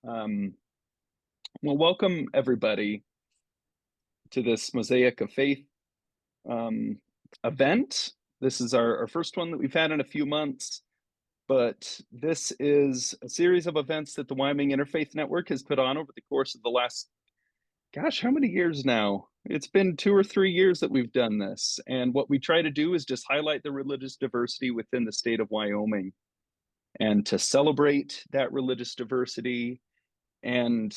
Um, well, welcome everybody to this Mosaic of Faith um, event. This is our first one that we've had in a few months, but this is a series of events that the Wyoming Interfaith Network has put on over the course of the last, gosh, how many years now? It's been 2 or 3 years that we've done this. And what we try to do is just highlight the religious diversity within the state of Wyoming and to celebrate that religious diversity and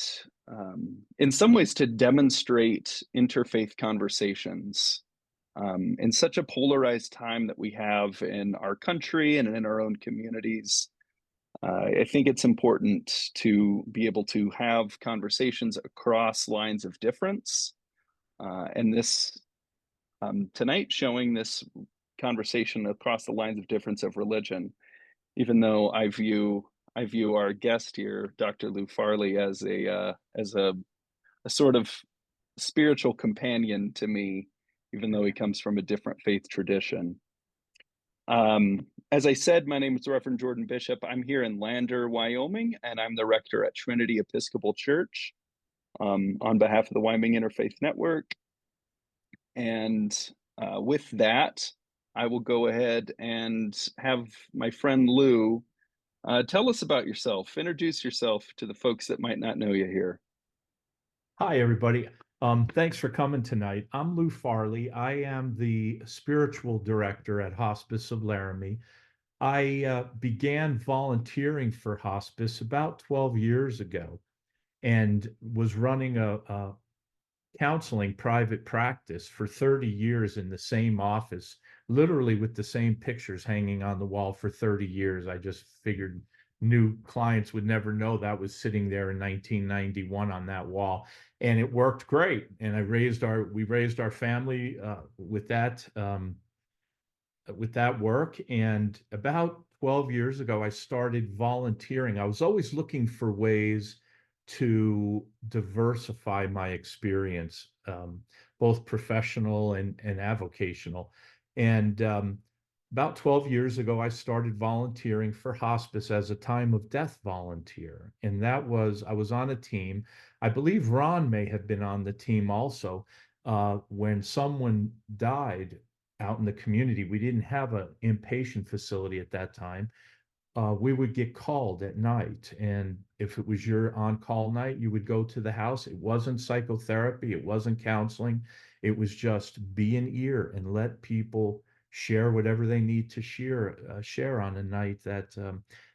in some ways to demonstrate interfaith conversations in such a polarized time that we have in our country and in our own communities. I think it's important to be able to have conversations across lines of difference. And this tonight showing this conversation across the lines of difference of religion, even though I view our guest here, Dr. Lou Farley, as a sort of spiritual companion to me, even though he comes from a different faith tradition. As I said, my name is Reverend Jordan Bishop. I'm here in Lander, Wyoming, and I'm the rector at Trinity Episcopal Church on behalf of the Wyoming Interfaith Network. And with that, I will go ahead and have my friend Lou tell us about yourself. Introduce yourself to the folks that might not know you here. Hi, everybody. Thanks for coming tonight. I'm Lou Farley. I am the spiritual director at Hospice of Laramie. I began volunteering for hospice about 12 years ago and was running a counseling private practice for 30 years in the same office, literally with the same pictures hanging on the wall for 30 years. I just figured new clients would never know that was sitting there in 1991 on that wall. And it worked great. And we raised our family with that work. And about 12 years ago, I started volunteering. I was always looking for ways to diversify my experience, both professional and avocational. And about 12 years ago, I started volunteering for hospice as a time of death volunteer. And I was on a team. I believe Ron may have been on the team also. When someone died out in the community, we didn't have an inpatient facility at that time. We would get called at night. And if it was your on-call night, you would go to the house. It wasn't psychotherapy, it wasn't counseling. It was just be an ear and let people share whatever they need to share on a night that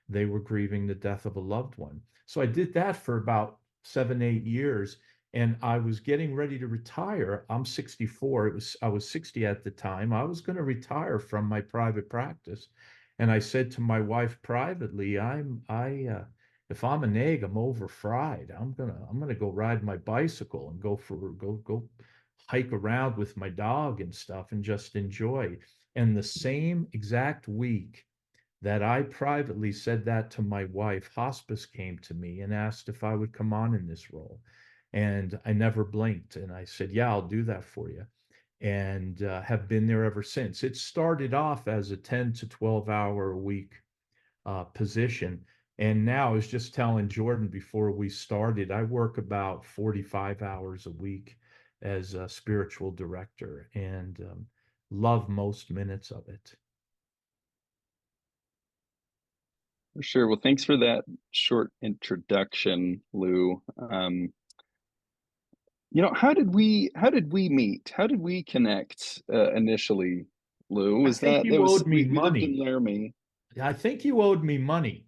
they were grieving the death of a loved one. So I did that for about 7, 8 years. And I was getting ready to retire. I'm 64. I was 60 at the time. I was going to retire from my private practice. And I said to my wife privately, if I'm an egg, I'm over fried. I'm gonna go ride my bicycle and go hike around with my dog and stuff and just enjoy. And the same exact week that I privately said that to my wife, hospice came to me and asked if I would come on in this role. And I never blinked. And I said, yeah, I'll do that for you. And have been there ever since. It started off as a 10 to 12 hour a week position. And now I was just telling Jordan before we started, I work about 45 hours a week as a spiritual director and love most minutes of it. For sure. Well, thanks for that short introduction, Lou. How did we meet? How did we connect initially, Lou? I Was think that you owed me we lived in money. Laramie? I think you owed me money.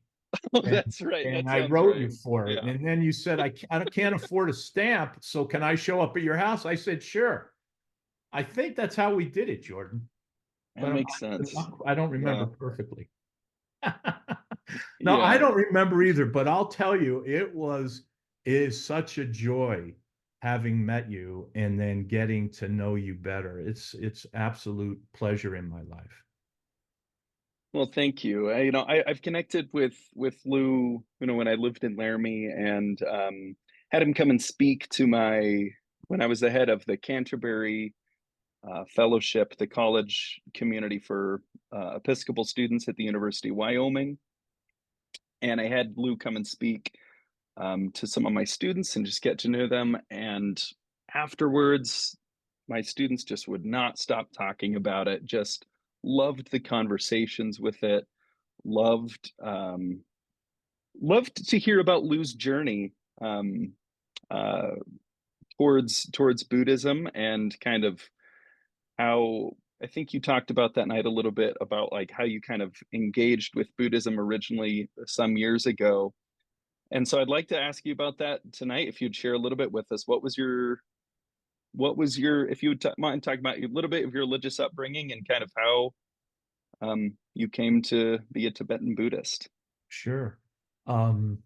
Oh, And, that's right. and That I sounds wrote you right. for it. Yeah, And then you said, I can't afford a stamp. So can I show up at your house? I said, sure. I think that's how we did it, Jordan. that But makes sense. I don't remember Yeah, perfectly. No, I yeah. don't remember either, but I'll tell you, it is such a joy having met you and then getting to know you better. It's absolute pleasure in my life. Well, thank you. I've connected with Lou, when I lived in Laramie, and had him come and speak to my when I was the head of the Canterbury fellowship, the college community for Episcopal students at the University of Wyoming. And I had Lou come and speak to some of my students and just get to know them. And afterwards, my students just would not stop talking about it, just loved the conversations with it, loved loved to hear about Lou's journey um, uh, towards Buddhism and kind of how I think you talked about that night a little bit about like how you kind of engaged with Buddhism originally some years ago. And so I'd like to ask you about that tonight. If you'd share a little bit with us, what was your if you would mind talking about a little bit of your religious upbringing and kind of how you came to be a Tibetan Buddhist. Sure. Um,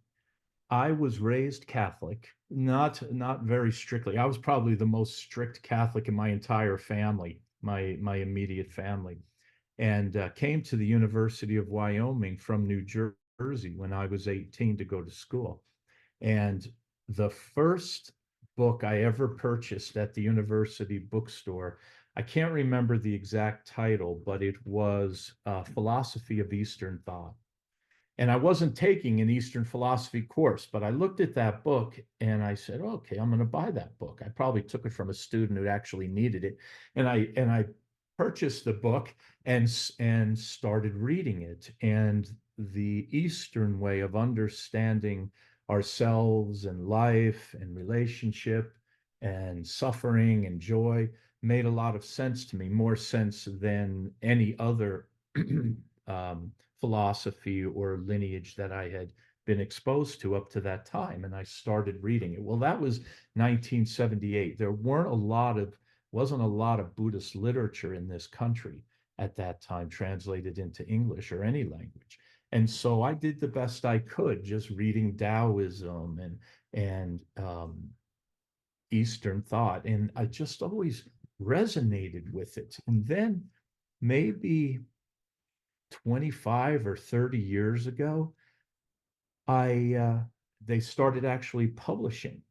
I was raised Catholic, not very strictly. I was probably the most strict Catholic in my entire family, my immediate family, and came to the University of Wyoming from New Jersey when I was 18 to go to school. And the first book I ever purchased at the university bookstore, I can't remember the exact title, but it was Philosophy of Eastern Thought. And I wasn't taking an Eastern philosophy course, but I looked at that book and I said, okay, I'm going to buy that book. I probably took it from a student who actually needed it. And I purchased the book and started reading it. And the Eastern way of understanding ourselves and life and relationship and suffering and joy made a lot of sense to me, more sense than any other um, philosophy or lineage that I had been exposed to up to that time. And I started reading it. Well, that was 1978. There wasn't a lot of Buddhist literature in this country at that time translated into English or any language. And so I did the best I could, just reading Taoism and Eastern thought, and I just always resonated with it. And then maybe 25 or 30 years ago, I they started actually publishing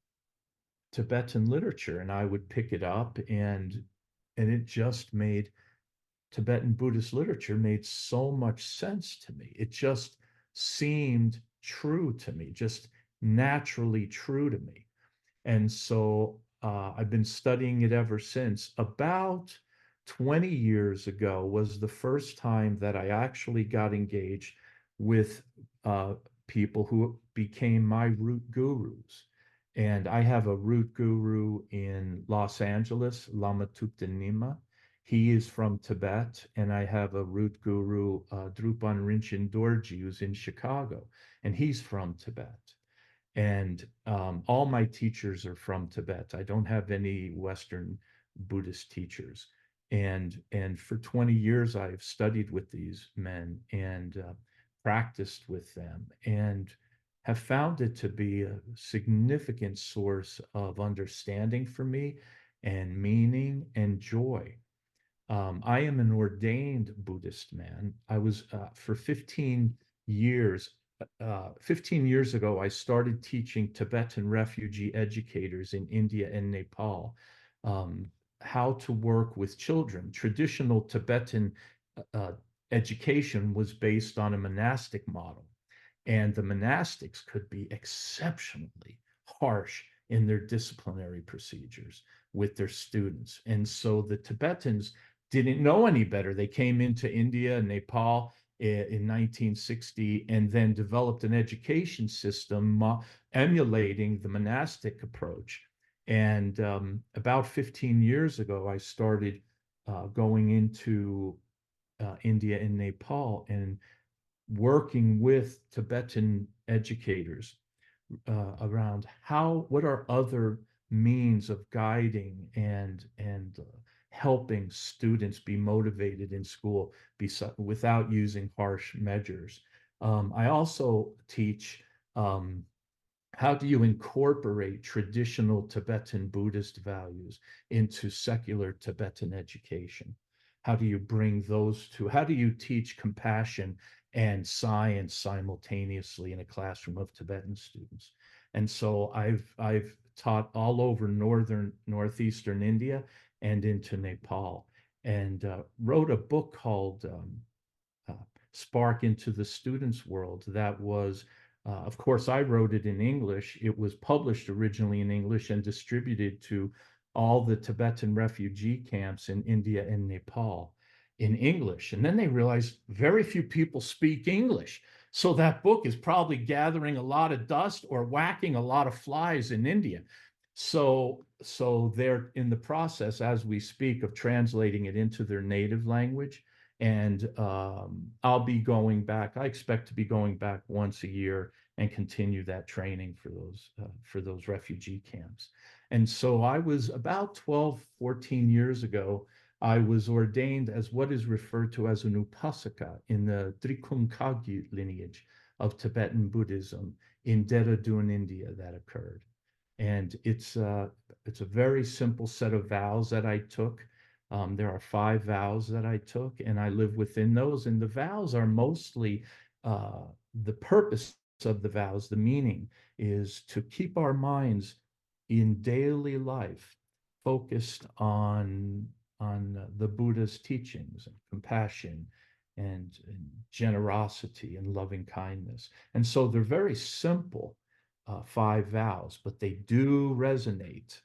Tibetan literature, and I would pick it up, and it just made Tibetan Buddhist literature made so much sense to me. It just seemed true to me, just naturally true to me. And so I've been studying it ever since. About 20 years ago was the first time that I actually got engaged with uh, people who became my root gurus. And I have a root guru in Los Angeles, Lama Tupten. He is from Tibet, and I have a root guru, Drupan Rinchen Dorji, who's in Chicago, and he's from Tibet. And all my teachers are from Tibet. I don't have any Western Buddhist teachers. And for 20 years, I've studied with these men and practiced with them and have found it to be a significant source of understanding for me and meaning and joy. I am an ordained Buddhist man. I was for 15 years. 15 years ago, I started teaching Tibetan refugee educators in India and Nepal um, how to work with children. Traditional Tibetan uh, education was based on a monastic model, and the monastics could be exceptionally harsh in their disciplinary procedures with their students. And so the Tibetans didn't know any better. They came into India and Nepal in 1960 and then developed an education system emulating the monastic approach. And about 15 years ago, I started going into India and Nepal and working with Tibetan educators around what are other means of guiding and helping students be motivated in school without using harsh measures. I also teach how do you incorporate traditional Tibetan Buddhist values into secular Tibetan education? How do you bring those two? How do you teach compassion and science simultaneously in a classroom of Tibetan students? And so I've taught all over northeastern India and into Nepal, and wrote a book called uh, Spark into the Students' World that was Of course, I wrote it in English. It was published originally in English and distributed to all the Tibetan refugee camps in India and Nepal in English. And then they realized very few people speak English. So that book is probably gathering a lot of dust or whacking a lot of flies in India. So they're in the process as we speak of translating it into their native language. And I'll be going back. I expect to be going back once a year and continue that training for those refugee camps. And so I was about 12, 14 years ago, I was ordained as what is referred to as an upasaka in the Trikunkagyu lineage of Tibetan Buddhism in Dehradun, India, that occurred. And it's a very simple set of vows that I took. There are 5 vows that I took, and I live within those. And the vows are mostly the purpose of the vows, the meaning is to keep our minds in daily life focused on the Buddha's teachings and compassion and generosity and loving kindness. And so they're very simple 5 vows, but they do resonate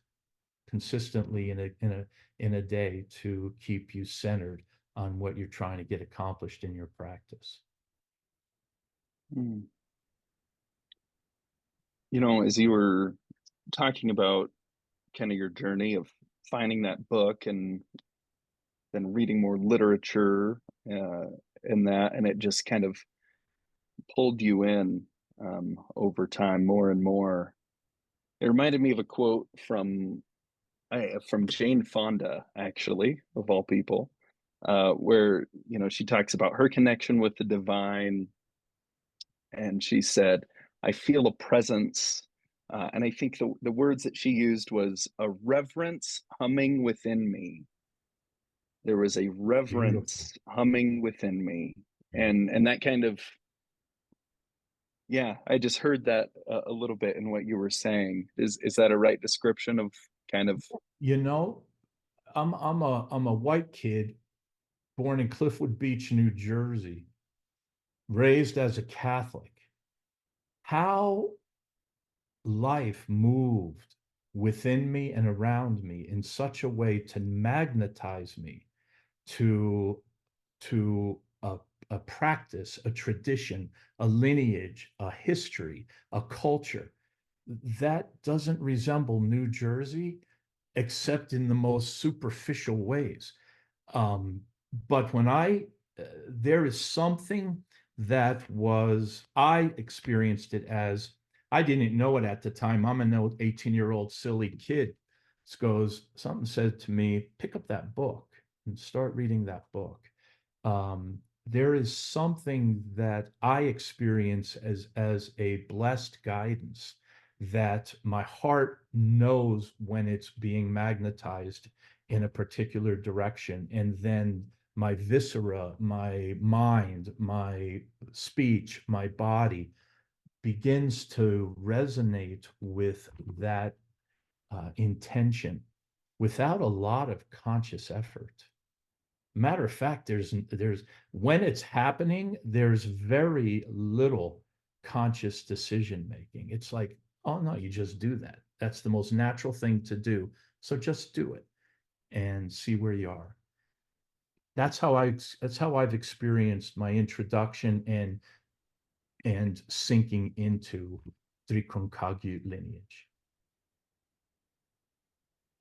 consistently in a day to keep you centered on what you're trying to get accomplished in your practice. Mm. You know, as you were talking about kind of your journey of finding that book and then reading more literature uh, and it just kind of pulled you in over time more and more. It reminded me of a quote from Jane Fonda, actually, of all people, where she talks about her connection with the divine, and she said, "I feel a presence." And I think the words that she used was a reverence humming within me. There was a Beautiful. reverence humming within me, Yeah. and that kind of, yeah, I just heard that a little bit in what you were saying. Is that a right description of kind of? You know, I'm a white kid born in Cliffwood Beach, New Jersey, raised as a Catholic. How life moved within me and around me in such a way to magnetize me to a practice, a tradition, a lineage, a history, a culture that doesn't resemble New Jersey, except in the most superficial ways. Um, but there is something that I experienced it as, I didn't know it at the time. I'm an 18-year-old silly kid. Something said to me, pick up that book and start reading that book. There is something that I experience as a blessed guidance that my heart knows when it's being magnetized in a particular direction. And then my viscera, my mind, my speech, my body begins to resonate with that intention without a lot of conscious effort. Matter of fact, there's when it's happening, there's very little conscious decision making. It's like, oh no, you just do that. That's the most natural thing to do. So just do it and see where you are. That's how I've experienced my introduction and sinking into Trikunkagyu lineage.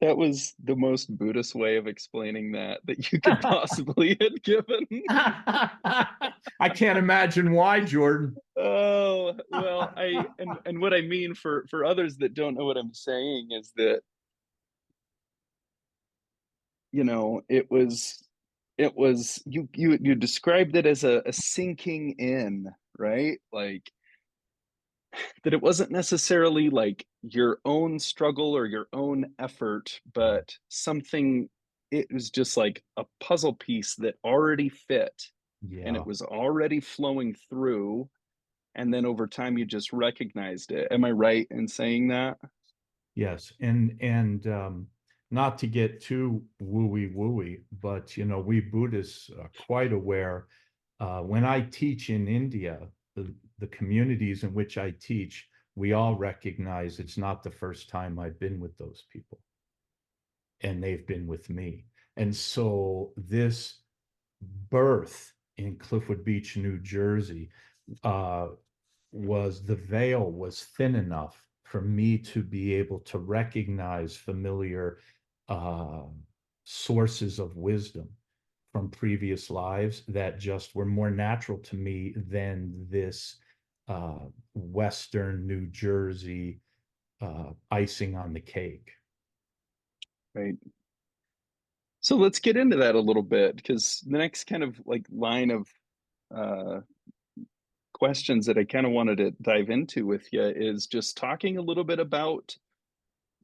That was the most Buddhist way of explaining that you could possibly have given. I can't imagine why, Jordan. Oh, well, and what I mean for others that don't know what I'm saying is that, it was you described it as a sinking in, right? Like that it wasn't necessarily like your own struggle or your own effort, but something, it was just like a puzzle piece that already fit and it Yeah. was already flowing through. And then over time, you just recognized it. Am I right in saying that? Yes, and not to get too wooey wooey, but we Buddhists are quite aware. When I teach in India, the communities in which I teach, we all recognize it's not the first time I've been with those people, and they've been with me. And so this birth in Cliffwood Beach, New Jersey, uh, was the veil was thin enough for me to be able to recognize familiar uh, sources of wisdom from previous lives that just were more natural to me than this Western New Jersey icing on the cake. Right. So let's get into that a little bit, because the next kind of like line of uh, questions that I kind of wanted to dive into with you is just talking a little bit about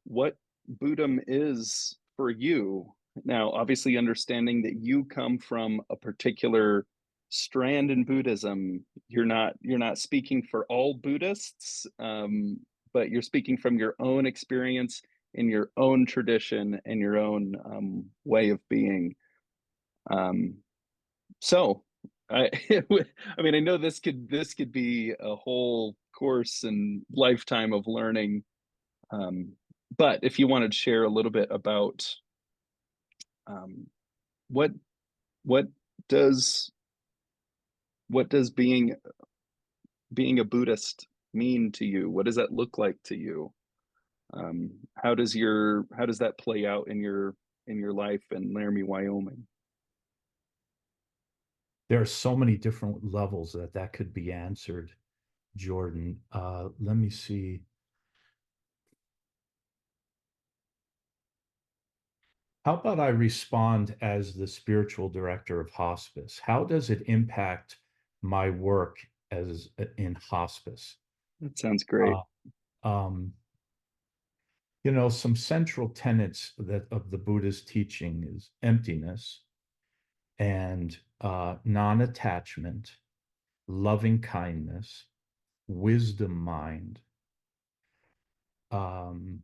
what Buddhism is for you. Now, obviously, understanding that you come from a particular strand in Buddhism, you're not speaking for all Buddhists, but you're speaking from your own experience in your own tradition and your own way of being. Um, so, I, I mean, I know this could be a whole course and lifetime of learning, um, but if you wanted to share a little bit about um, what what does what does being a Buddhist mean to you? What does that look like to you? How does that play out in your life in Laramie, Wyoming? There are so many different levels that that could be answered, Jordan. Let me see. How about I respond as the spiritual director of hospice? How does it impact my work as in hospice? That sounds great. Uh, um, you know, some central tenets that of the Buddha's teaching is emptiness and non-attachment, loving kindness, wisdom mind, um,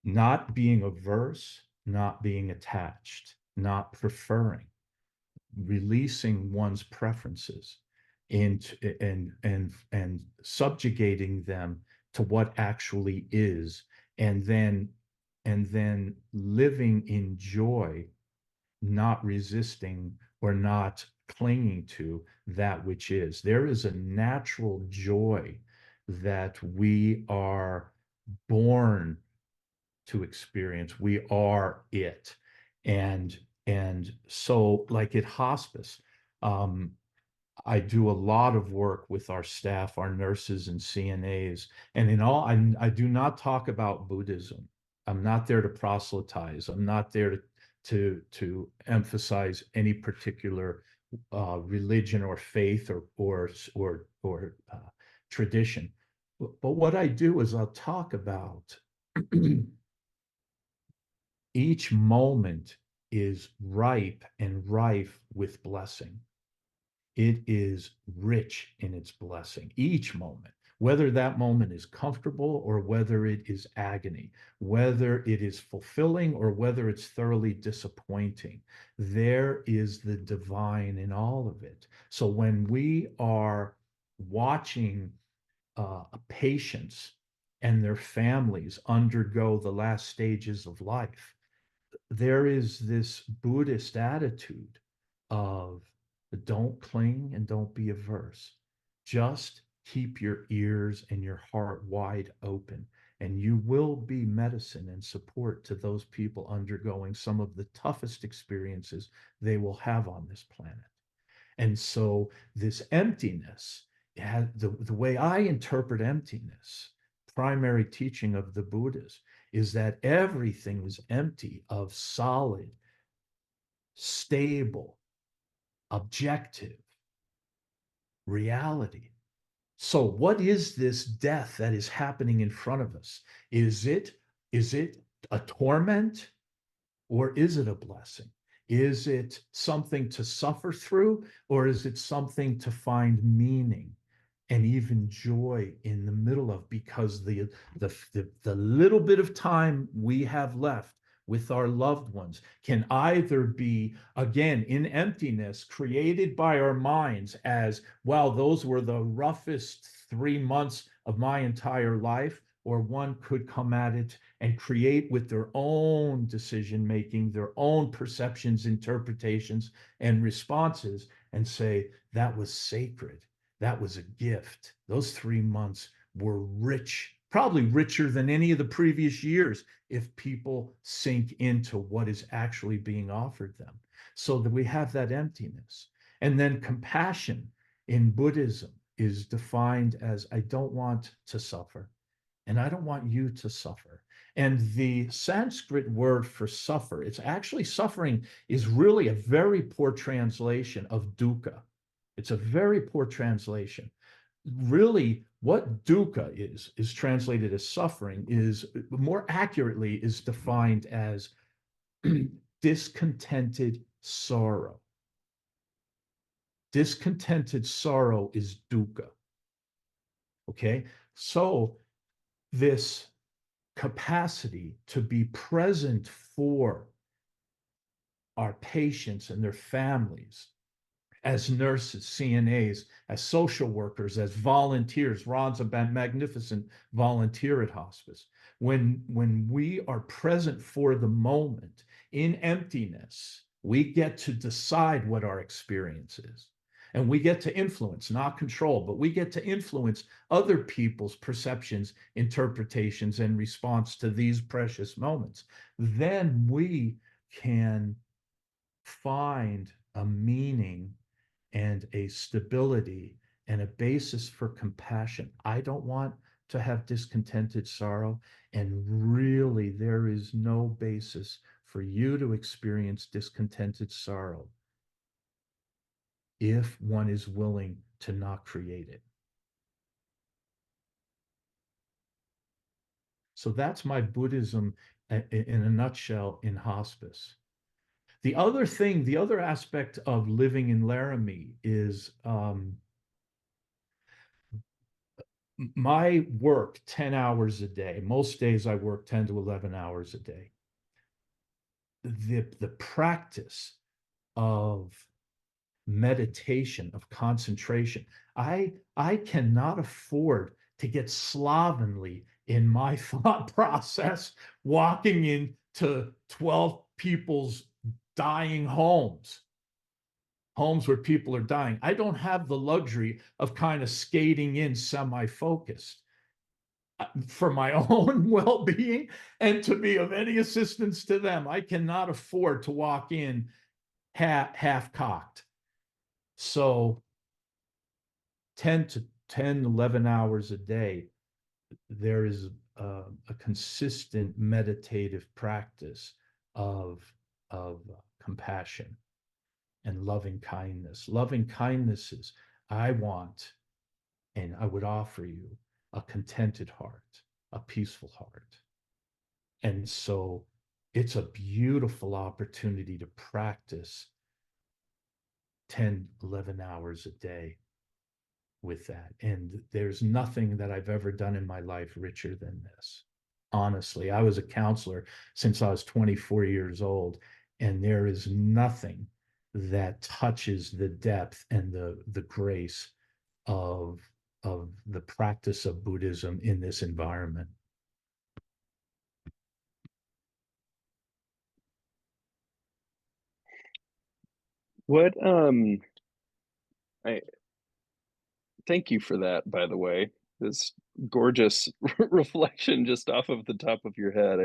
not being averse, not being attached, not preferring, releasing one's preferences into and subjugating them to what actually is, and then living in joy, not resisting or not clinging to that which is. There is a natural joy that we are born to experience. We are it. And so like at hospice, um, I do a lot of work with our staff, our nurses and CNAs. And in all, I do not talk about Buddhism. I'm not there to proselytize. I'm not there to emphasize any particular religion or faith or tradition. But what I do is I'll talk about each moment is ripe and rife with blessing. It is rich in its blessing, each moment, whether that moment is comfortable or whether it is agony, whether it is fulfilling or whether it's thoroughly disappointing. There is the divine in all of it. So when we are watching patients and their families undergo the last stages of life, there is this Buddhist attitude of don't cling and don't be averse. Just keep your ears and your heart wide open, and you will be medicine and support to those people undergoing some of the toughest experiences they will have on this planet. And so, this emptiness, the way I interpret emptiness, primary teaching of the Buddhas, is that everything is empty of solid, stable, objective reality. So what is this death that is happening in front of us? Is it a torment, or is it a blessing? Is it something to suffer through, or is it something to find meaning and even joy in the middle of? Because the little bit of time we have left, with our loved ones can either be, again, in emptiness, created by our minds as, well, those were the roughest 3 months of my entire life, or one could come at it and create with their own decision making, their own perceptions, interpretations, and responses, and say, that was sacred. That was a gift. Those 3 months were rich, probably richer than any of the previous years if people sink into what is actually being offered them, so that we have that emptiness. And then compassion in Buddhism is defined as, I don't want to suffer, and I don't want you to suffer. And the Sanskrit word for suffer, it's actually suffering, is really a very poor translation of dukkha. It's a very poor translation. Really, what dukkha is translated as suffering, is more accurately is defined as discontented sorrow. Discontented sorrow is dukkha. Okay, so this capacity to be present for our patients and their families, as nurses, CNAs, as social workers, as volunteers. Ron's a magnificent volunteer at hospice. When we are present for the moment in emptiness, we get to decide what our experience is. And we get to influence, not control, but we get to influence other people's perceptions, interpretations, and response to these precious moments. Then we can find a meaning and a stability and a basis for compassion. I don't want to have discontented sorrow. And really, there is no basis for you to experience discontented sorrow if one is willing to not create it. So that's my Buddhism in a nutshell in hospice. The other thing, the other aspect of living in Laramie is my work 10 hours a day. Most days I work 10 to 11 hours a day. The practice of meditation, of concentration, I cannot afford to get slovenly in my thought process, walking into 12 people's dying homes where people are dying. I don't have the luxury of kind of skating in semi-focused for my own well-being and to be of any assistance to them. I cannot afford to walk in half-cocked. So 11 hours a day, there is a consistent meditative practice of compassion and loving kindness. Loving kindness is, I want, and I would offer you a contented heart, a peaceful heart. And so it's a beautiful opportunity to practice 10, 11 hours a day with that. And there's nothing that I've ever done in my life richer than this. Honestly, I was a counselor since I was 24 years old, and there is nothing that touches the depth and the grace of the practice of Buddhism in this environment. What I thank you for that, by the way. This gorgeous reflection just off of the top of your head.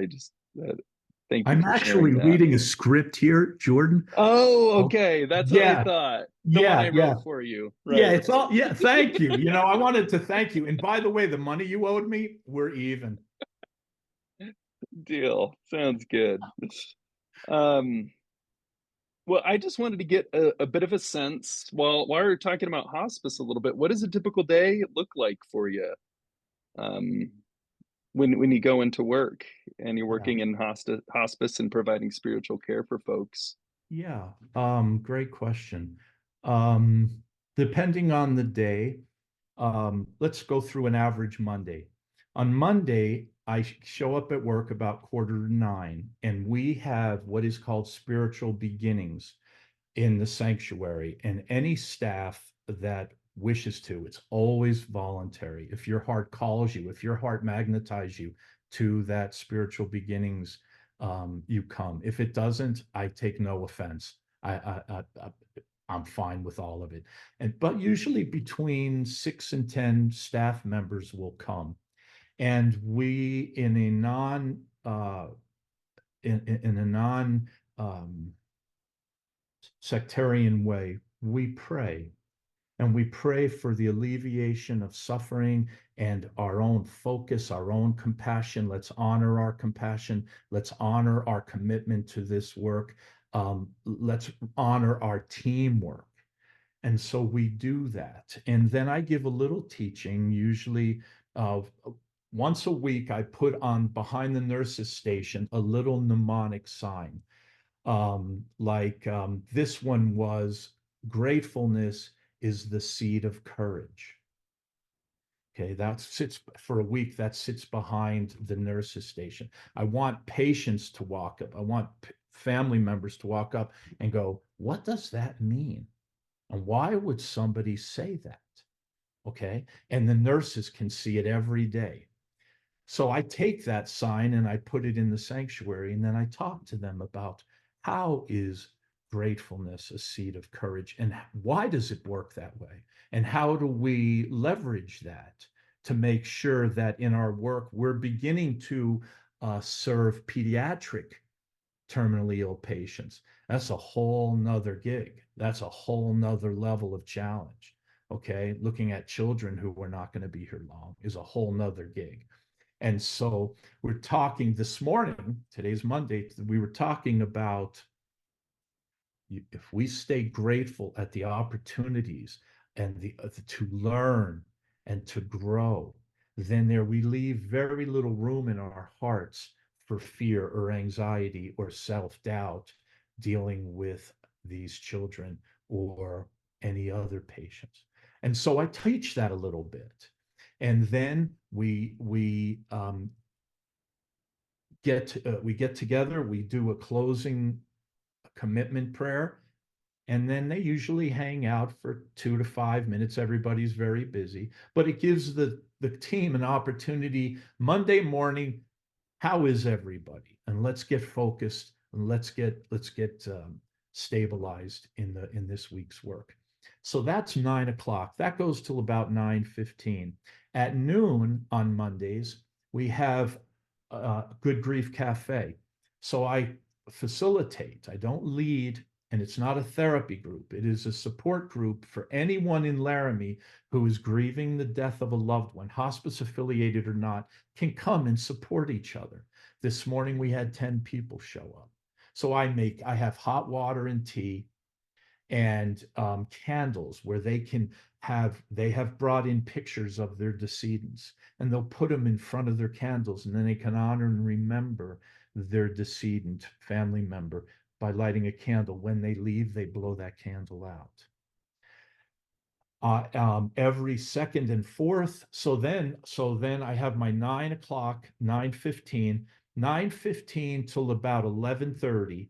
Thank you I'm for sharing actually that. reading a script here, Jordan. Oh, Oh, okay. That's what I yeah, thought. The one yeah, I yeah. wrote for you. Yeah, Right. it's all, yeah, thank you. I wanted to thank you. And by the way, the money you owed me, we're even. Deal. Sounds good. Um, well, I just wanted to get a bit of a sense while we're talking about hospice a little bit. What does a typical day look like for you um, when you go into work and you're Yeah. working in hospice and providing spiritual care for folks? Yeah. Great question. Um, Depending on the day, let's go through an average Monday. On Monday, I show up at work about 8:45, and we have what is called spiritual beginnings in the sanctuary. And any staff that wishes to, it's always voluntary. If your heart calls you, if your heart magnetizes you to that spiritual beginnings, you come. If it doesn't, I take no offense. I'm fine with all of it. But usually between 6 and 10 staff members will come, and we in a non in a non sectarian way, we pray. And we pray for the alleviation of suffering and our own focus, our own compassion. Let's honor our compassion. Let's honor our commitment to this work. Let's honor our teamwork. And so we do that. And then I give a little teaching, usually once a week. I put on behind the nurses station a little mnemonic sign. This one was, gratefulness is the seed of courage. Okay, that sits for a week, that sits behind the nurses station. I want patients to walk up. I want family members to walk up and go, what does that mean? And why would somebody say that? Okay. And the nurses can see it every day. So I take that sign and I put it in the sanctuary, and then I talk to them about how is gratefulness a seed of courage, and why does it work that way? And how do we leverage that to make sure that in our work we're beginning to serve pediatric terminally ill patients? That's a whole nother gig. That's a whole nother level of challenge. Okay. Looking at children who are not going to be here long is a whole nother gig. And so we're talking this morning, today's Monday, we were talking about if we stay grateful at the opportunities and to learn and to grow, then there we leave very little room in our hearts for fear or anxiety or self-doubt dealing with these children or any other patients. And so I teach that a little bit. And then we get together, we do a closing commitment prayer, and then they usually hang out for 2 to 5 minutes. Everybody's very busy, but it gives the team an opportunity. Monday morning, how is everybody? And let's get focused, and let's get stabilized in this week's work. So that's 9 o'clock. That goes till about 9:15. At noon on Mondays, we have Good Grief Cafe. So I facilitate. I don't lead, and it's not a therapy group. It is a support group for anyone in Laramie who is grieving the death of a loved one, hospice affiliated or not, can come and support each other. This morning we had 10 people show up. So I have hot water and tea and candles where they have brought in pictures of their decedents, and they'll put them in front of their candles, and then they can honor and remember their decedent family member by lighting a candle. When they leave, they blow that candle out. Every second and fourth. So then I have my 9 o'clock, 9:15, 9:15 till about 11:30.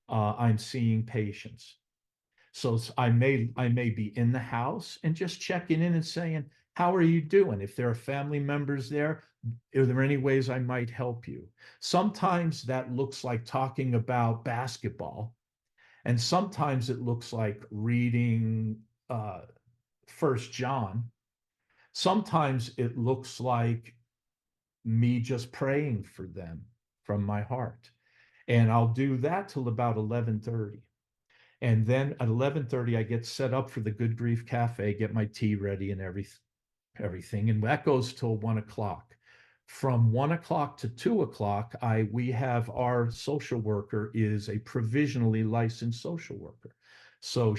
I'm seeing patients. So I may be in the house and just checking in and saying, how are you doing? If there are family members there, are there any ways I might help you? Sometimes that looks like talking about basketball, and sometimes it looks like reading First John. Sometimes it looks like me just praying for them from my heart. And I'll do that till about 11:30. And then at 11:30, I get set up for the Good Grief Cafe, get my tea ready and everything. And that goes till 1 o'clock. From 1 o'clock to 2 o'clock, we have our social worker is a provisionally licensed social worker. So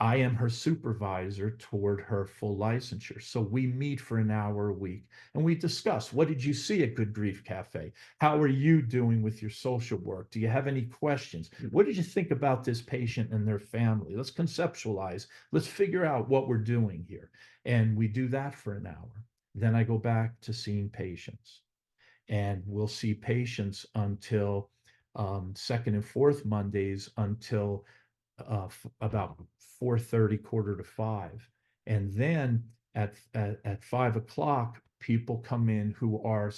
I am her supervisor toward her full licensure. So we meet for an hour a week and we discuss, what did you see at Good Grief Cafe? How are you doing with your social work? Do you have any questions? What did you think about this patient and their family? Let's conceptualize. Let's figure out what we're doing here. And we do that for an hour. Then I go back to seeing patients, and we'll see patients until second and fourth Mondays until about 4:30, quarter to five. And then at 5 o'clock, people come in who are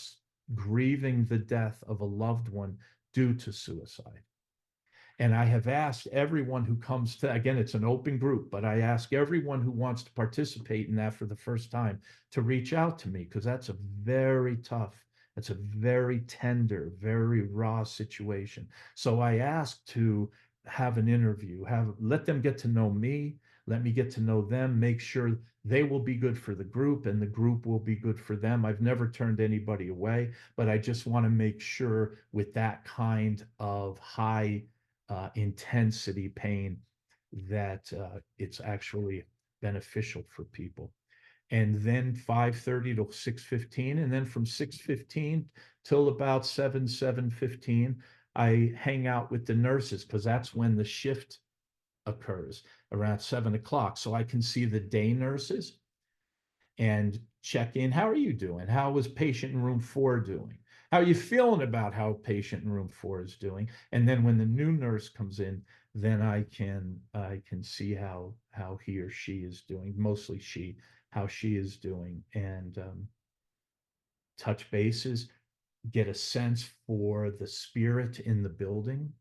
grieving the death of a loved one due to suicide. And I have asked everyone who comes to, again, it's an open group, but I ask everyone who wants to participate in that for the first time to reach out to me, because that's a very tough, that's a very tender, very raw situation. So I ask to have an interview, let them get to know me, let me get to know them, make sure they will be good for the group and the group will be good for them. I've never turned anybody away, but I just want to make sure with that kind of high intensity pain that it's actually beneficial for people. And then 5:30 to 6:15, and then from 6:15 till about 7:15, I hang out with the nurses, because that's when the shift occurs around 7 o'clock. So I can see the day nurses and check in. How are you doing? How is patient in room 4 doing? How are you feeling about how patient in room 4 is doing? And then when the new nurse comes in, then I can see how he or she is doing, mostly she, how she is doing, and touch bases, get a sense for the spirit in the building,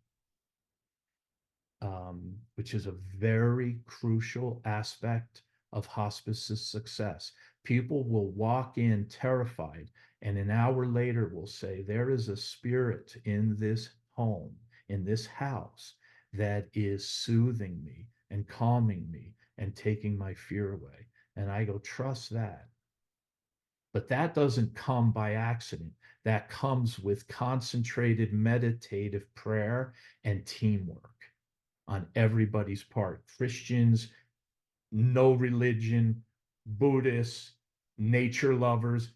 which is a very crucial aspect of hospice's success. People will walk in terrified, and an hour later will say, there is a spirit in this home, in this house, that is soothing me and calming me and taking my fear away. And I go, trust that. But that doesn't come by accident. That comes with concentrated meditative prayer and teamwork on everybody's part. Christians, no religion, Buddhists, nature lovers,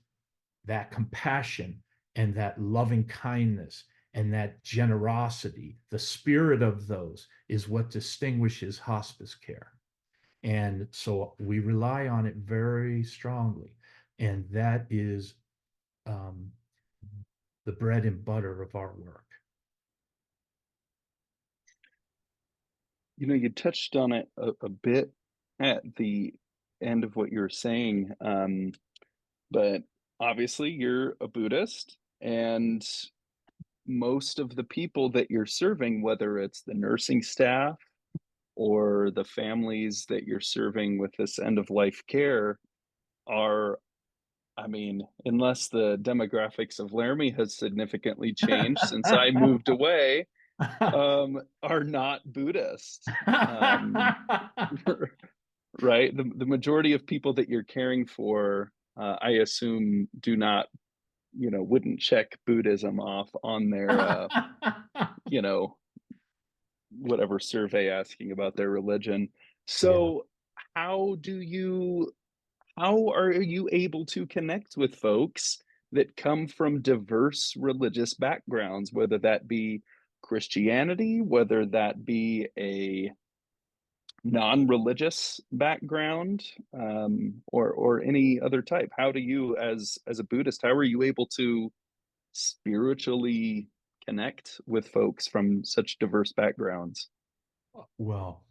that compassion and that loving kindness and that generosity, the spirit of those is what distinguishes hospice care. And so we rely on it very strongly. And that is um, the bread and butter of our work. You know, you touched on it a bit at the end of what you were saying, but obviously you're a Buddhist, and most of the people that you're serving, whether it's the nursing staff or the families that you're serving with this end of life care, are, I mean, unless the demographics of Laramie has significantly changed since I moved away, are not Buddhist. Um, right? The majority of people that you're caring for, I assume, do not, wouldn't check Buddhism off on their, you know, whatever survey asking about their religion. Yeah. So, how do you, how are you able to connect with folks that come from diverse religious backgrounds, whether that be Christianity, whether that be a non-religious background, or any other type? How do you, as a Buddhist, how are you able to spiritually connect with folks from such diverse backgrounds? Well,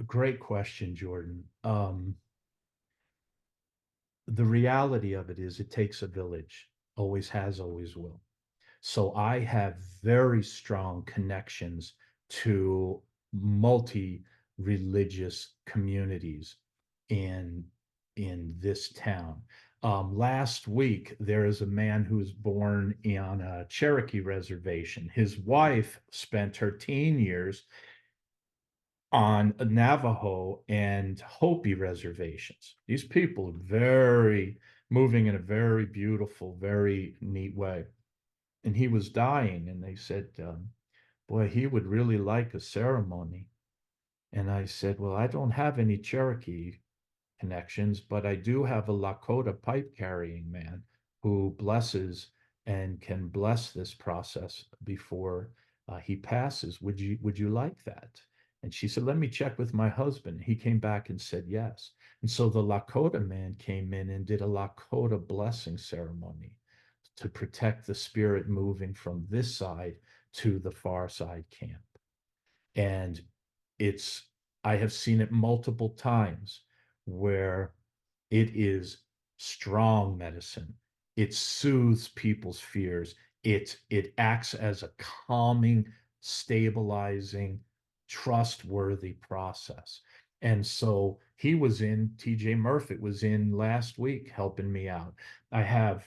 great question, Jordan. The reality of it is it takes a village, always has, always will. So I have very strong connections to multi-religious communities in in this town. Last week, there is a man who was born on a Cherokee reservation. His wife spent her teen years on Navajo and Hopi reservations. These people are very moving in a very beautiful, very neat way. And he was dying, and they said, boy, he would really like a ceremony. And I said, well, I don't have any Cherokee connections, but I do have a Lakota pipe carrying man who blesses and can bless this process before he passes. Would you like that? And she said, let me check with my husband. He came back and said yes. And so the Lakota man came in and did a Lakota blessing ceremony to protect the spirit moving from this side to the far side camp. And it's, I have seen it multiple times where it is strong medicine. It soothes people's fears. It acts as a calming, stabilizing, trustworthy process. And so he was in, TJ Murphy was in last week helping me out. I have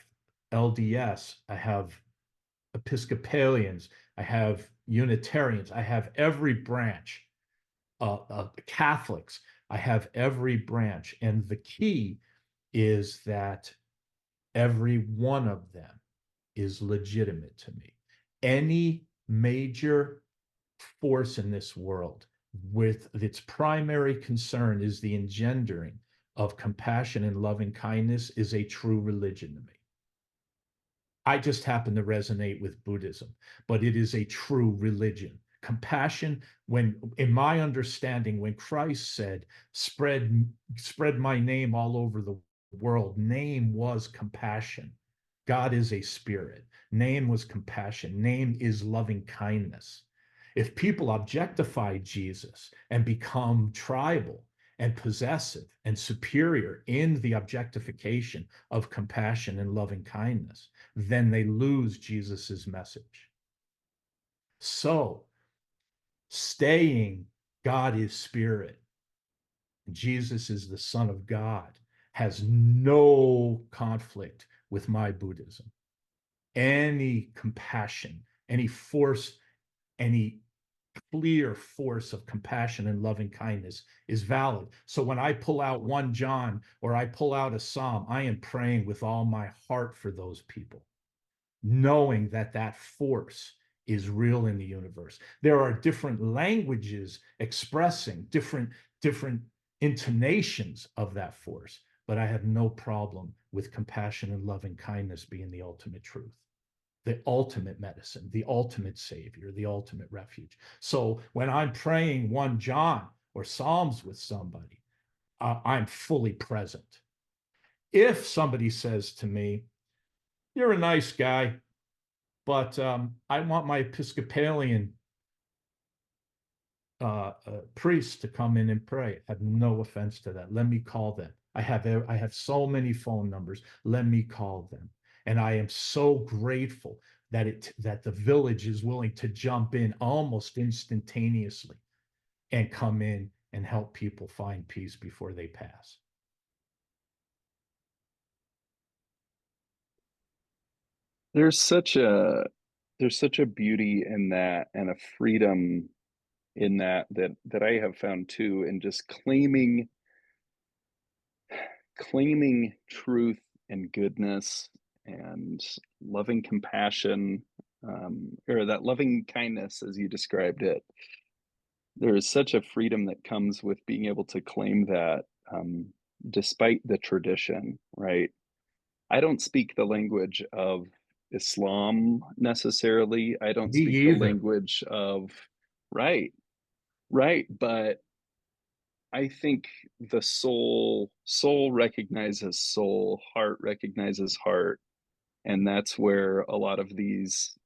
LDS, I have Episcopalians, I have Unitarians, I have every branch, Catholics, I have every branch. And the key is that every one of them is legitimate to me. Any major force in this world with its primary concern is the engendering of compassion and loving kindness is a true religion to me. I just happen to resonate with Buddhism, but it is a true religion. Compassion, when in my understanding, when Christ said, spread my name all over the world, name was compassion. God is a spirit. Name was compassion. Name is loving kindness. If people objectify Jesus and become tribal and possessive and superior in the objectification of compassion and loving kindness, then they lose Jesus's message. So, staying God is spirit, Jesus is the Son of God, has no conflict with my Buddhism. Any compassion, any force, any clear force of compassion and loving kindness is valid. So when I pull out 1 John or I pull out a psalm, I am praying with all my heart for those people, knowing that that force is real in the universe. There are different languages expressing different intonations of that force, but I have no problem with compassion and loving kindness being the ultimate truth, the ultimate medicine, the ultimate savior, the ultimate refuge. So when I'm praying 1 John or Psalms with somebody, I'm fully present. If somebody says to me, you're a nice guy, but I want my Episcopalian priest to come in and pray. I have no offense to that. Let me call them. I have so many phone numbers. Let me call them. And I am so grateful that the village is willing to jump in almost instantaneously and come in and help people find peace before they pass. There's such a there's such a beauty in that and a freedom in that I have found too, in just claiming truth and goodness and loving compassion, or that loving kindness as you described it. There is such a freedom that comes with being able to claim that, despite the tradition, right? I don't speak the language of Islam necessarily. I don't Me speak the either. language of, right, right, but I think the soul recognizes soul, heart recognizes heart, and that's where a lot of these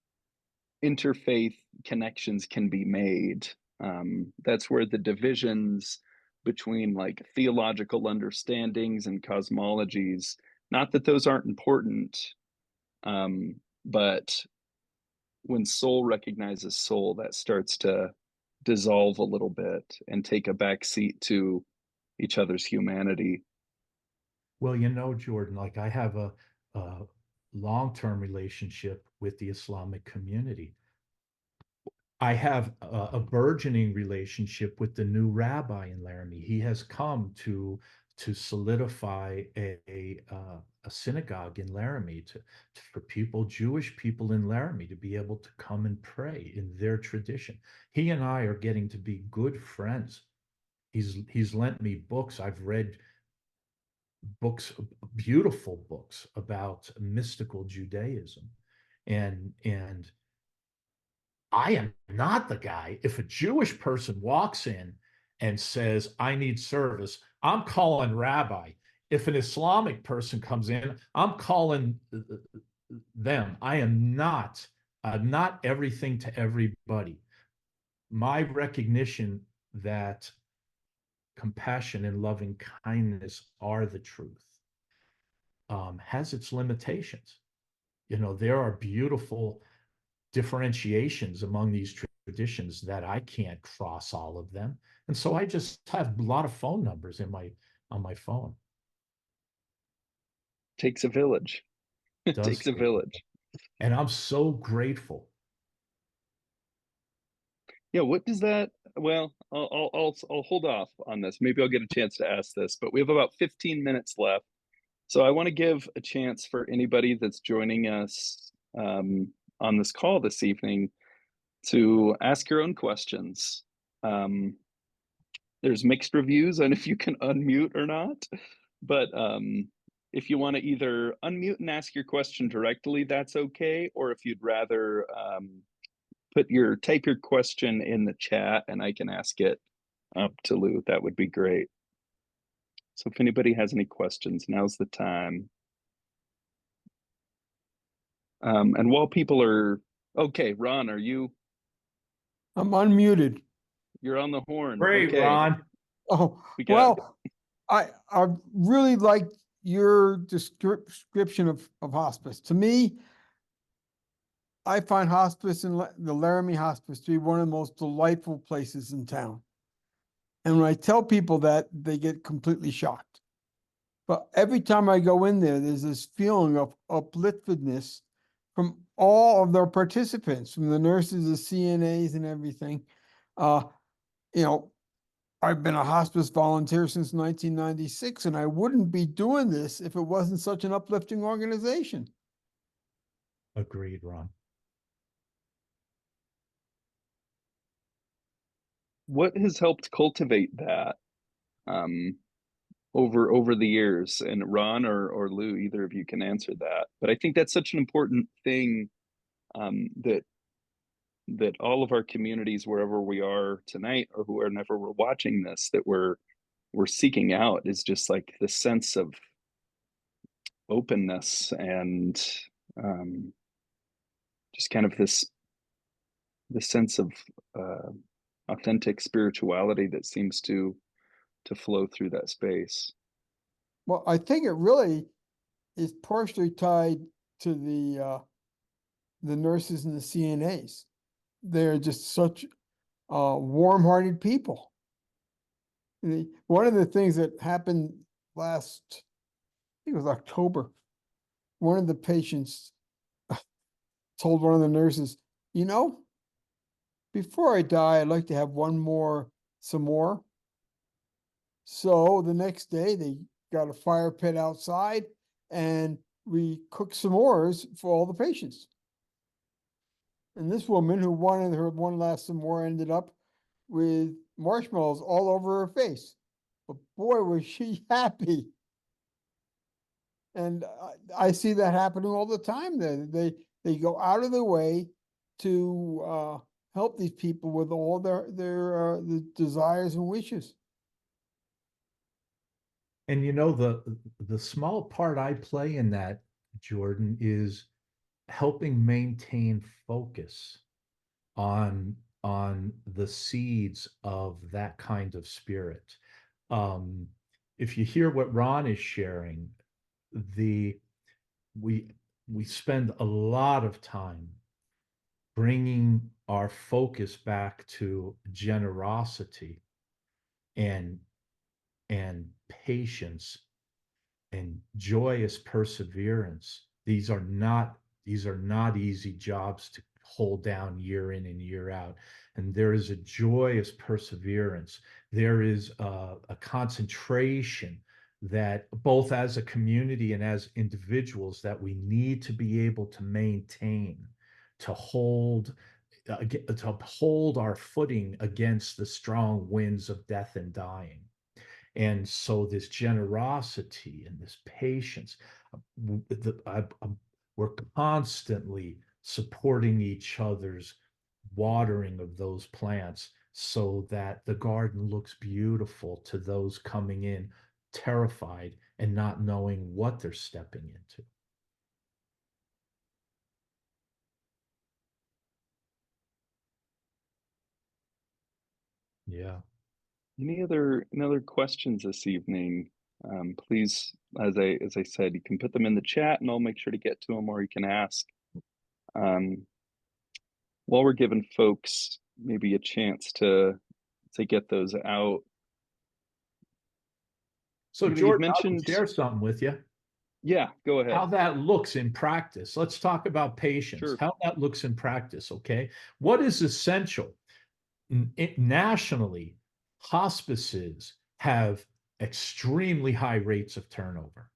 interfaith connections can be made. That's where the divisions between like theological understandings and cosmologies, not that those aren't important, but when soul recognizes soul, that starts to dissolve a little bit and take a back seat to each other's humanity. Well, Jordan, like I have a long-term relationship with the Islamic community. I have a burgeoning relationship with the new rabbi in Laramie. He has come to solidify a synagogue in Laramie for people, Jewish people in Laramie, to be able to come and pray in their tradition. He and I are getting to be good friends. He's lent me books. I've read books, beautiful books about mystical Judaism, and I am not the guy. If a Jewish person walks in and says, I need service, I'm calling rabbi. If an Islamic person comes in, I'm calling them. I am not everything to everybody. My recognition that compassion and loving kindness are the truth has its limitations. There are beautiful differentiations among these traditions that I can't cross all of them. And so I just have a lot of phone numbers in my on my phone. Takes a village. It It does takes a take, village. and I'm so grateful. Yeah, what does that? Well, I'll hold off on this. Maybe I'll get a chance to ask this, but we have about 15 minutes left. So I want to give a chance for anybody that's joining us on this call this evening to ask your own questions. Um, there's mixed reviews on if you can unmute or not, but if you want to either unmute and ask your question directly, that's okay. Or if you'd rather type your question in the chat and I can ask it up to Lou, that would be great. So if anybody has any questions, now's the time. And while people are okay, Ron, I'm unmuted. you're on the horn. Great, Okay, Ron. Oh, we got well, I really like your description of hospice. To me, I find hospice in the Laramie Hospice to be one of the most delightful places in town. And when I tell people that, they get completely shocked. But every time I go in there, there's this feeling of upliftedness from all of their participants, from the nurses, the CNAs, and everything. Uh, you know, I've been a hospice volunteer since 1996, and I wouldn't be doing this if it wasn't such an uplifting organization. Agreed, Ron. what has helped cultivate that over the years? And Ron or Lou, either of you can answer that. But I think that's such an important thing that all of our communities, wherever we are tonight or whoever we're watching this, that we're seeking out is just like the sense of openness and um, just kind of this sense of uh, authentic spirituality that seems to flow through that space. Well, I think it really is partially tied to the nurses and the CNAs. They're just such warm-hearted people. One of the things that happened last, I think it was October, one of the patients told one of the nurses, you know, before I die, I'd like to have some more. So the next day they got a fire pit outside and we cooked s'mores for all the patients. And this woman who wanted her one last s'more ended up with marshmallows all over her face. But boy, was she happy. And I see that happening all the time. They go out of their way to help these people with all their the desires and wishes. And the small part I play in that, Jordan, is helping maintain focus on the seeds of that kind of spirit. Um, if you hear what Ron is sharing, the we we spend a lot of time bringing our focus back to generosity and and patience and joyous perseverance. These are not easy jobs to hold down year in and year out. And there is a joyous perseverance. There is a concentration that both as a community and as individuals that we need to be able to maintain to hold our footing against the strong winds of death and dying. And so this generosity and this patience, we're constantly supporting each other's watering of those plants so that the garden looks beautiful to those coming in terrified and not knowing what they're stepping into. Yeah. Any other questions this evening? Please, as I said, you can put them in the chat, and I'll make sure to get to them, or you can ask. While we're giving folks maybe a chance to get those out. So You've Jordan, I will mentioned, share something with you. yeah, go ahead. How that looks in practice. Let's talk about patience, Sure. how that looks in practice, okay? What is essential? Nationally, hospices have extremely high rates of turnover.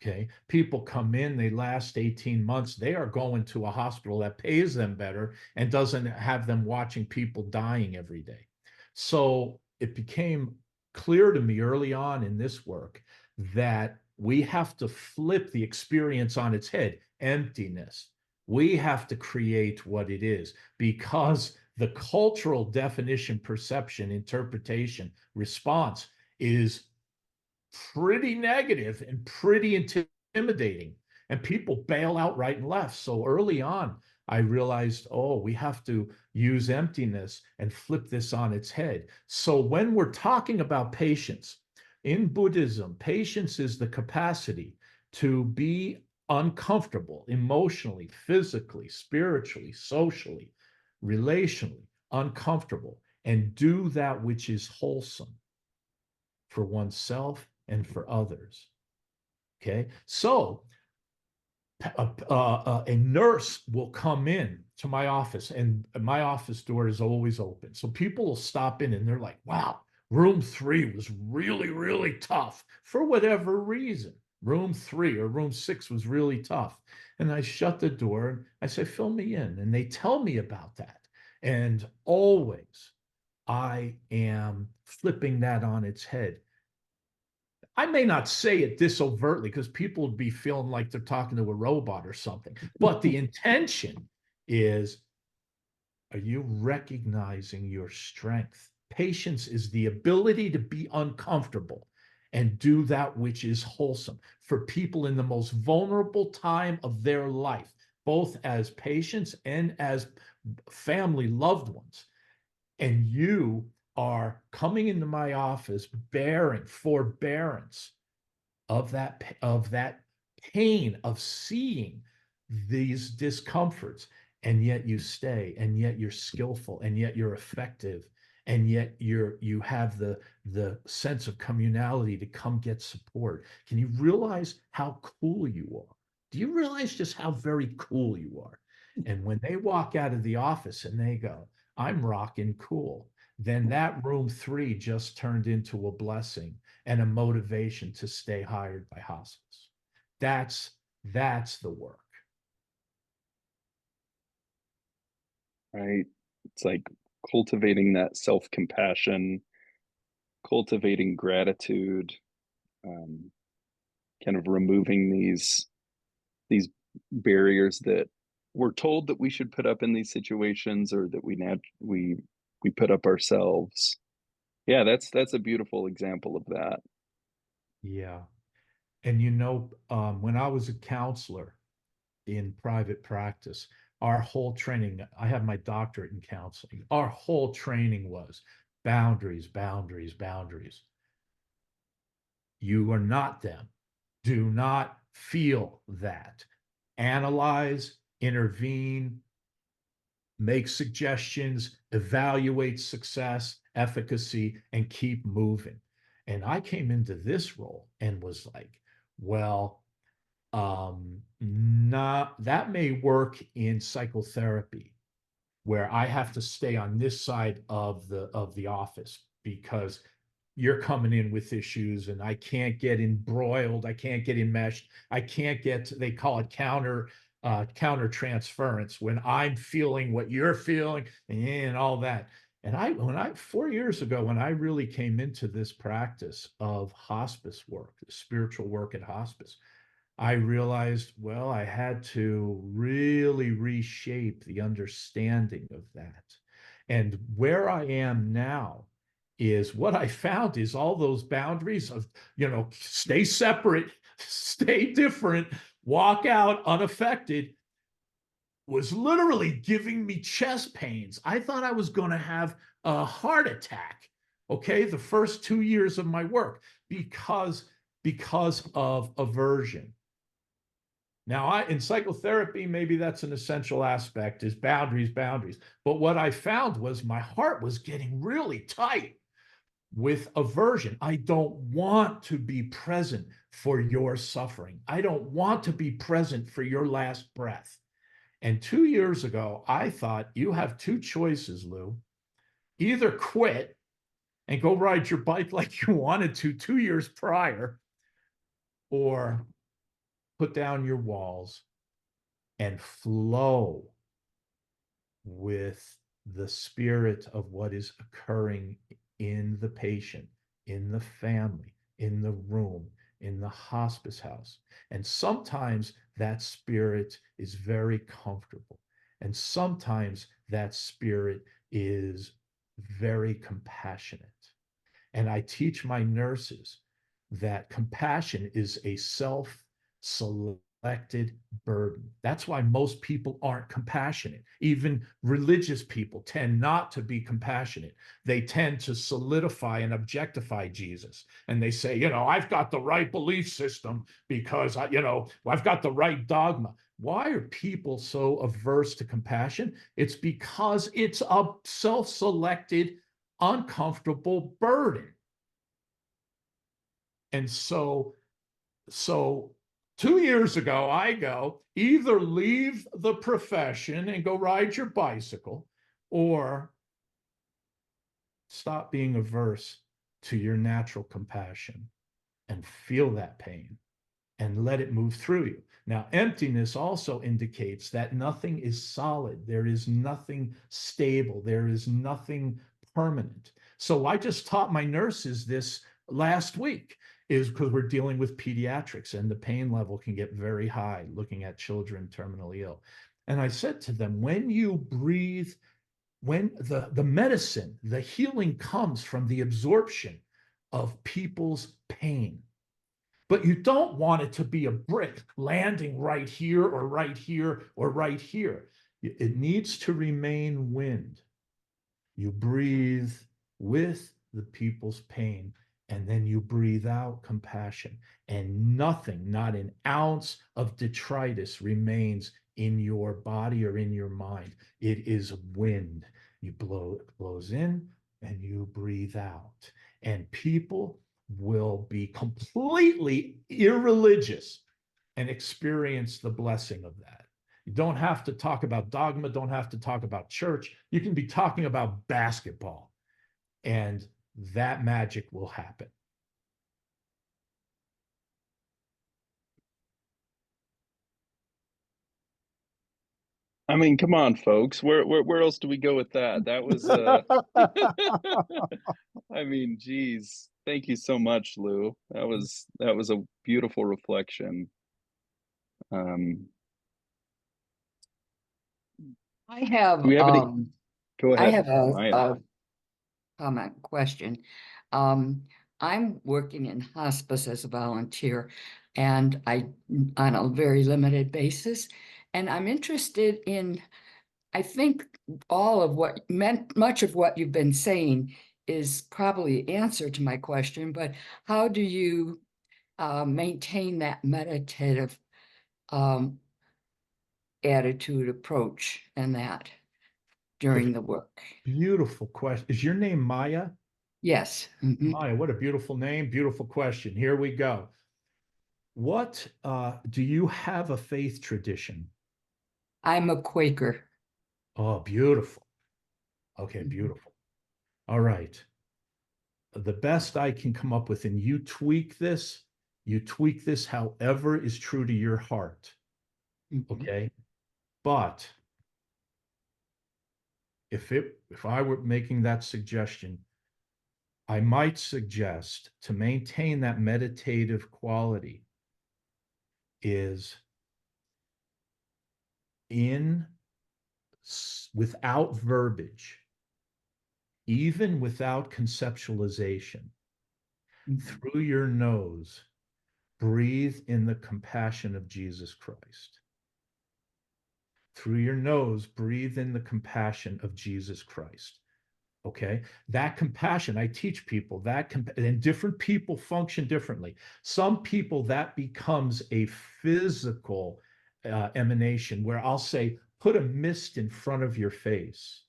Okay. People come in, they last 18 months. They are going to a hospital that pays them better and doesn't have them watching people dying every day. So it became clear to me early on in this work that we have to flip the experience on its head, emptiness. We have to create what it is because the cultural definition, perception, interpretation, response is pretty negative and pretty intimidating. And people bail out right and left. So early on, I realized, oh, we have to use emptiness and flip this on its head. So when we're talking about patience, in Buddhism, patience is the capacity to be uncomfortable emotionally, physically, spiritually, socially, relationally, uncomfortable, and do that which is wholesome for oneself and for others. Okay. So a nurse will come in to my office, and my office door is always open. So people will stop in and they're like, wow, room 3 was really, really tough for whatever reason. Room 3 or room 6 was really tough. And I shut the door and I say, fill me in. And they tell me about that. And always I am flipping that on its head. I may not say it this overtly because people would be feeling like they're talking to a robot or something, but the intention is, are you recognizing your strength? Patience is the ability to be uncomfortable and do that which is wholesome for people in the most vulnerable time of their life, both as patients and as family loved ones. And you are coming into my office bearing forbearance of that pain of seeing these discomforts, and yet you stay, and yet you're skillful, and yet you're effective, and yet you have the sense of communality to come get support. Can you realize how cool you are? Do you realize just how very cool you are? And when they walk out of the office and they go, I'm rocking cool, then that room 3 just turned into a blessing and a motivation to stay hired by hospice. That's the work. Right. It's like cultivating that self-compassion, cultivating gratitude, um, kind of removing these barriers that we're told that we should put up in these situations, or that we put up ourselves. Yeah, that's a beautiful example of that. Yeah. And when I was a counselor in private practice, our whole training, I have my doctorate in counseling. Our whole training was boundaries, boundaries, boundaries. You are not them. Do not feel that. Analyze, intervene, make suggestions, evaluate success, efficacy, and keep moving. And I came into this role and was like, well, not that may work in psychotherapy, where I have to stay on this side of the office because you're coming in with issues and I can't get embroiled, I can't get enmeshed, I can't get, they call it counter transference, when I'm feeling what you're feeling and all that. And when I 4 years ago, when I really came into this practice of hospice work, spiritual work at hospice, I realized, well, I had to really reshape the understanding of that. And where I am now is what I found is all those boundaries of, stay separate, stay different, walk out unaffected, was literally giving me chest pains. I thought I was going to have a heart attack. Okay, the first 2 years of my work because of aversion. Now, in psychotherapy, maybe that's an essential aspect is boundaries, boundaries. But what I found was my heart was getting really tight with aversion. I don't want to be present for your suffering. I don't want to be present for your last breath. And 2 years ago, I thought you have two choices, Lou. Either quit and go ride your bike like you wanted to 2 years prior, or put down your walls and flow with the spirit of what is occurring in the patient, in the family, in the room, in the hospice house. And sometimes that spirit is very comfortable. And sometimes that spirit is very compassionate. And I teach my nurses that compassion is a self-selected burden. That's why most people aren't compassionate. Even religious people tend not to be compassionate. They tend to solidify and objectify Jesus. And they say, I've got the right belief system because, I've got the right dogma. Why are people so averse to compassion? It's because it's a self-selected, uncomfortable burden. And so 2 years ago, I go either leave the profession and go ride your bicycle, or stop being averse to your natural compassion and feel that pain and let it move through you. Now, emptiness also indicates that nothing is solid. There is nothing stable. There is nothing permanent. So I just taught my nurses this last week, is because we're dealing with pediatrics and the pain level can get very high looking at children terminally ill. And I said to them, when you breathe, when the medicine, the healing comes from the absorption of people's pain. But you don't want it to be a brick landing right here or right here or right here. It needs to remain wind. You breathe with the people's pain, and then you breathe out compassion. And nothing, not an ounce of detritus remains in your body or in your mind. It is wind. You blow, it blows in and you breathe out. And people will be completely irreligious and experience the blessing of that. You don't have to talk about dogma, don't have to talk about church. You can be talking about basketball, and that magic will happen. I mean, come on, folks. Where else do we go with that? That was I mean, geez. Thank you so much, Lou. That was a beautiful reflection. Um, I have do we have any? Go I ahead, have Maya. a comment question. Um, I'm working in hospice as a volunteer, and on a very limited basis, and I'm interested in. I think much of what you've been saying is probably the answer to my question, but how do you maintain that meditative um, attitude, approach, and that during the work? Beautiful question. Is your name Maya? Yes. Mhm. Maya, what a beautiful name. Beautiful question. Here we go. What do you have a faith tradition? I'm a Quaker. Oh, beautiful. Okay, Mhm. beautiful. All right. The best I can come up with, and you tweak this however is true to your heart. Mhm. Okay. But if I were making that suggestion, I might suggest to maintain that meditative quality is without verbiage, even without conceptualization, through your nose, breathe in the compassion of Jesus Christ. Through your nose, breathe in the compassion of Jesus Christ. Okay, that compassion, I teach people that, and different people function differently. Some people that becomes a physical emanation where I'll say, put a mist in front of your face.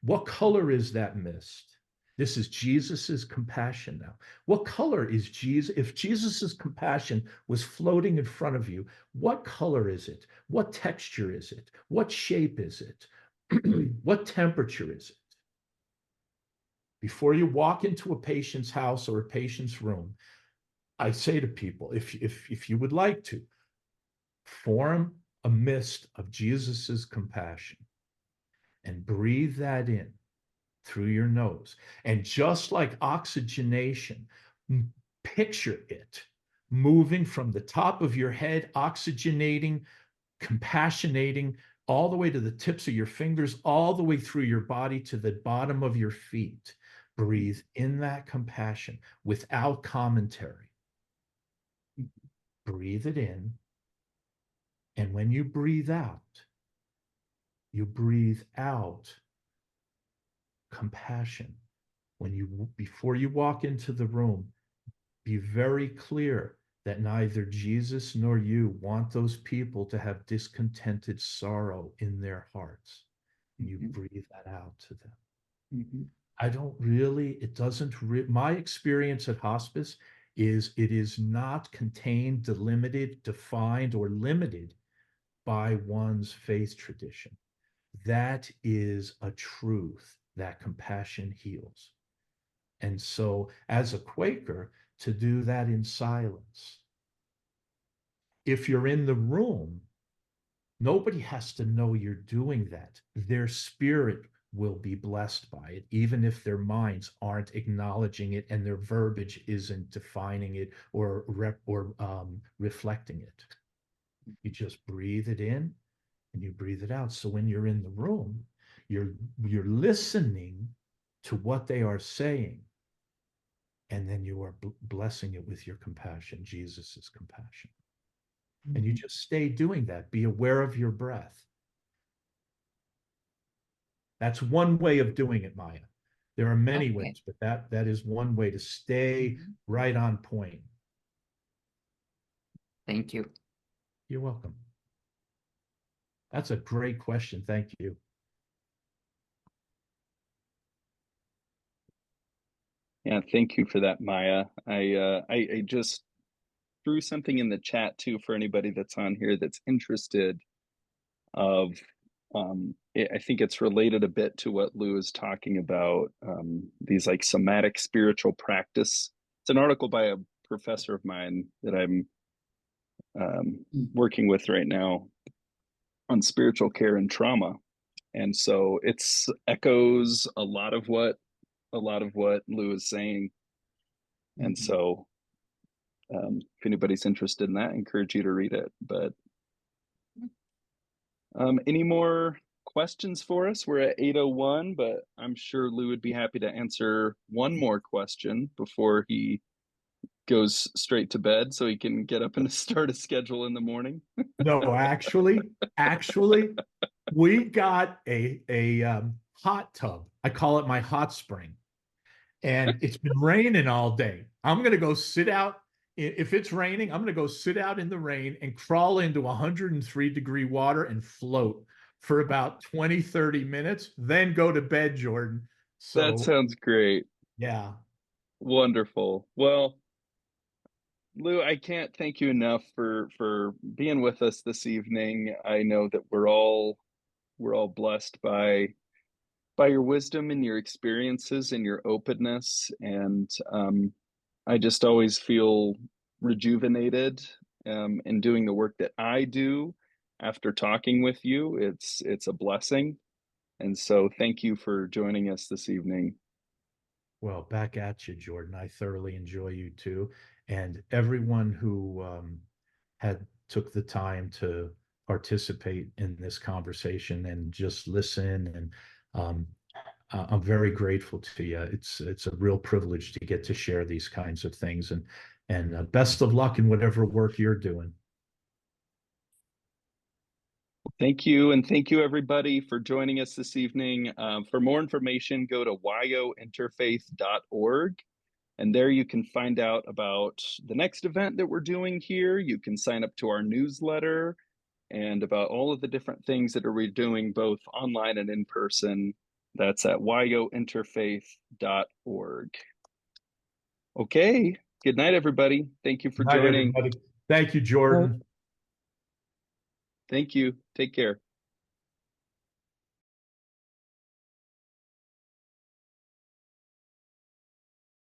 What color is that mist? This is Jesus's compassion now. What color is Jesus? If Jesus's compassion was floating in front of you, what color is it? What texture is it? What shape is it? What temperature is it? Before you walk into a patient's house or a patient's room, I say to people, if you would like to, form a mist of Jesus's compassion and breathe that in through your nose. And just like oxygenation, picture it moving from the top of your head, oxygenating, compassionating, all the way to the tips of your fingers, all the way through your body to the bottom of your feet. Breathe in that compassion without commentary. Breathe it in. And when you breathe out compassion. Before you walk into the room, be very clear that neither Jesus nor you want those people to have discontented sorrow in their hearts. And you breathe that out to them. My experience at hospice is it is not contained, delimited, defined, or limited by one's faith tradition. That is a truth that compassion heals. And so as a Quaker, to do that in silence. If you're in the room, nobody has to know you're doing that. Their spirit will be blessed by it, even if their minds aren't acknowledging it and their verbiage isn't defining it or reflecting it. You just breathe it in and you breathe it out. So when you're in the room, you're listening to what they are saying, and then you are blessing it with your compassion, Jesus's compassion. And you just stay doing that. Be aware of your breath. That's one way of doing it, Maya. There are many ways, but that is one way to stay right on point. Thank you. You're welcome. That's a great question. Thank you. Yeah, thank you for that, Maya. I just threw something in the chat too for anybody that's on here that's interested. I think it's related a bit to what Lou is talking about. These like somatic spiritual practice. It's an article by a professor of mine that I'm working with right now on spiritual care and trauma, and so it's echoes a lot of what Lou is saying. And so if anybody's interested in that, I encourage you to read it. But any more questions for us? We're at 8:01, but I'm sure Lou would be happy to answer one more question before he goes straight to bed so he can get up and start a schedule in the morning. No, actually, we got a hot tub. I call it my hot spring. And it's been raining all day. I'm going to go sit out. If it's raining, I'm going to go sit out in the rain and crawl into 103-degree water and float for about 20, 30 minutes, then go to bed, Jordan. So that sounds great. Yeah. Wonderful. Well, Lou, I can't thank you enough for being with us this evening. I know that we're all blessed by your wisdom and your experiences and your openness, and I just always feel rejuvenated in doing the work that I do after talking with you. It's a blessing, and so thank you for joining us this evening. Well, back at you, Jordan. I thoroughly enjoy you too. And everyone who had took the time to participate in this conversation and just listen. And I'm very grateful to you. It's a real privilege to get to share these kinds of things. And best of luck in whatever work you're doing. Thank you. And thank you, everybody, for joining us this evening. For more information, go to yointerfaith.org. And there you can find out about the next event that we're doing here. You can sign up to our newsletter and about all of the different things that we're doing both online and in person. That's at yointerfaith.org. Okay. Good night, everybody. Thank you for Good night, joining. everybody. Thank you, Jordan. Thank you. Take care.